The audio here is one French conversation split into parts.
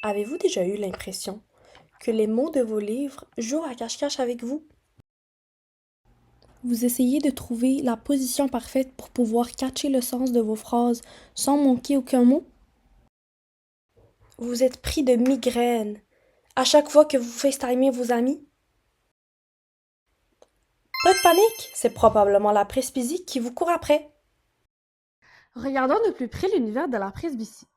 Avez-vous déjà eu l'impression que les mots de vos livres jouent à cache-cache avec vous? Vous essayez de trouver la position parfaite pour pouvoir catcher le sens de vos phrases sans manquer aucun mot? Vous êtes pris de migraines à chaque fois que vous FaceTimez vos amis? Pas de panique, c'est probablement la presbytie qui vous court après. Regardons de plus près l'univers de la presbytie.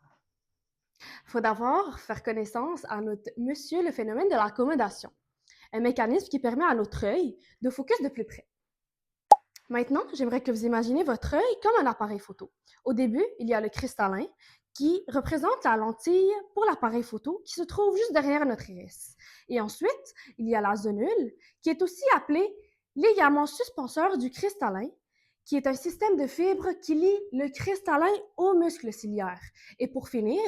Il faut d'abord faire connaissance à notre monsieur le phénomène de l'accommodation, un mécanisme qui permet à notre œil de focus de plus près. Maintenant, j'aimerais que vous imaginez votre œil comme un appareil photo. Au début, il y a le cristallin qui représente la lentille pour l'appareil photo qui se trouve juste derrière notre iris. Et ensuite, il y a la zonule qui est aussi appelée ligament suspenseur du cristallin, qui est un système de fibres qui lie le cristallin aux muscles ciliaires. Et pour finir,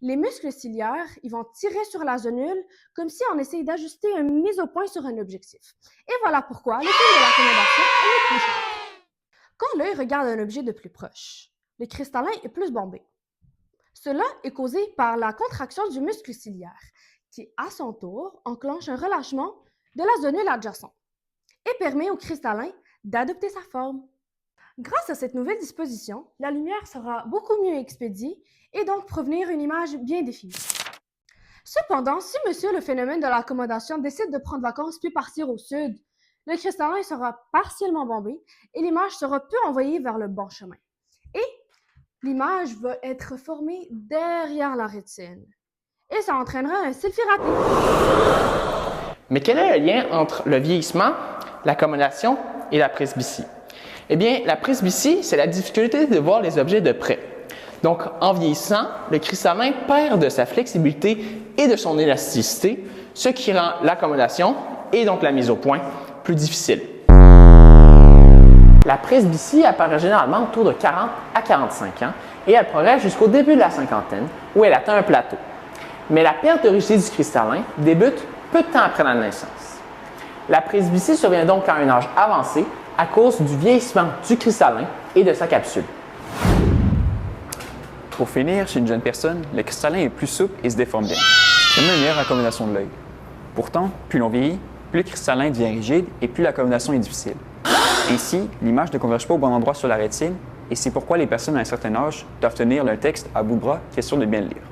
les muscles ciliaires, ils vont tirer sur la zonule comme si on essayait d'ajuster une mise au point sur un objectif. Et voilà pourquoi le film de l'accommodation est plus cher. Quand l'œil regarde un objet de plus proche, le cristallin est plus bombé. Cela est causé par la contraction du muscle ciliaire, qui, à son tour, enclenche un relâchement de la zonule adjacente et permet au cristallin d'adopter sa forme. Grâce à cette nouvelle disposition, la lumière sera beaucoup mieux expédiée et donc provenir une image bien définie. Cependant, si monsieur le phénomène de l'accommodation décide de prendre vacances puis partir au sud, le cristallin sera partiellement bombé et l'image sera peu envoyée vers le bon chemin. Et l'image va être formée derrière la rétine. Et ça entraînera un selfie raté. Mais quel est le lien entre le vieillissement, l'accommodation et la presbytie? Eh bien, la presbytie, c'est la difficulté de voir les objets de près. Donc, en vieillissant, le cristallin perd de sa flexibilité et de son élasticité, ce qui rend l'accommodation et donc la mise au point plus difficile. La presbytie apparaît généralement autour de 40 à 45 ans et elle progresse jusqu'au début de la cinquantaine où elle atteint un plateau. Mais la perte de rigidité du cristallin débute peu de temps après la naissance. La presbytie survient donc à un âge avancé à cause du vieillissement du cristallin et de sa capsule. Pour finir, chez une jeune personne, le cristallin est plus souple et se déforme bien. C'est même une meilleure accommodation de l'œil. Pourtant, plus l'on vieillit, plus le cristallin devient rigide et plus l'accommodation est difficile. Ainsi, l'image ne converge pas au bon endroit sur la rétine et c'est pourquoi les personnes à un certain âge doivent tenir le texte à bout de bras, question de bien le lire.